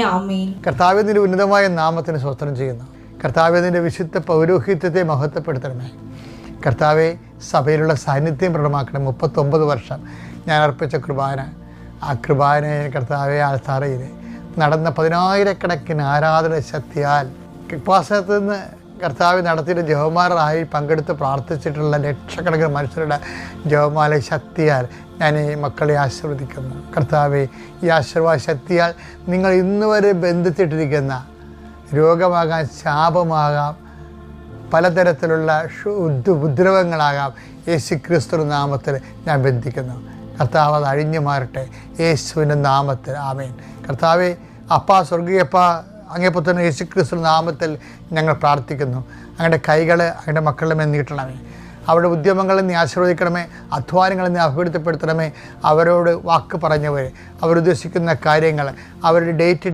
ആമേൻ. കർത്താവിൻ്റെ ഉന്നതമായ നാമത്തിന് സ്തോത്രം ചെയ്യുന്നു. കർത്താവിൻ്റെ വിശുദ്ധ പൗരോഹിത്യത്തെ മഹത്വപ്പെടുത്തണമേ. കർത്താവെ, സഭയിലുള്ള സാന്നിധ്യം പ്രകടമാക്കണം. 39 വർഷം ഞാൻ അർപ്പിച്ച കുർബാന, ആ കുർബാനയെ കർത്താവെ ആൾത്താറയിൽ നടന്ന 10,000-കണക്കിന് ആരാധന ശക്തിയാൽ കൃപാസനത്തിൽ നിന്ന് കർത്താവ് നടത്തിയിട്ട് ജപമാലയായി പങ്കെടുത്ത് പ്രാർത്ഥിച്ചിട്ടുള്ള ലക്ഷക്കണക്കിന് മനുഷ്യരുടെ ജപമാല ശക്തിയാൽ ഞാൻ ഈ മക്കളെ ആശീർവദിക്കുന്നു. കർത്താവെ, ഈ ആശീർവാദ ശക്തിയാൽ നിങ്ങൾ ഇന്നുവരെ ബന്ധിച്ചിട്ടിരിക്കുന്ന രോഗമാകാം, ശാപമാകാം, പലതരത്തിലുള്ള ഉപദ്രവങ്ങളാകാം, യേശുക്രിസ്തു നാമത്തിൽ ഞാൻ ബന്ധിക്കുന്നു. കർത്താവ് അത് അഴിഞ്ഞു മാറട്ടെ യേശുവിൻ്റെ നാമത്തിൽ. ആമേൻ. കർത്താവെ, അപ്പാ, സ്വർഗീയപ്പാ, അങ്ങേപ്പുത്രൻ യേശുക്രിസ്തു നാമത്തിൽ ഞങ്ങൾ പ്രാർത്ഥിക്കുന്നു. അങ്ങയുടെ കൈകൾ അങ്ങയുടെ മക്കളുടെ മേൽ നീട്ടണമേ. അവരുടെ ഉദ്യമങ്ങളെ നീ ആശീർവദിക്കണമേ. അധ്വാനങ്ങളെ നീ അഭിവൃദ്ധിപ്പെടുത്തണമേ. അവരോട് വാക്ക് പറഞ്ഞവരെ, അവരുദ്ദേശിക്കുന്ന കാര്യങ്ങൾ, അവരുടെ ഡേറ്റ്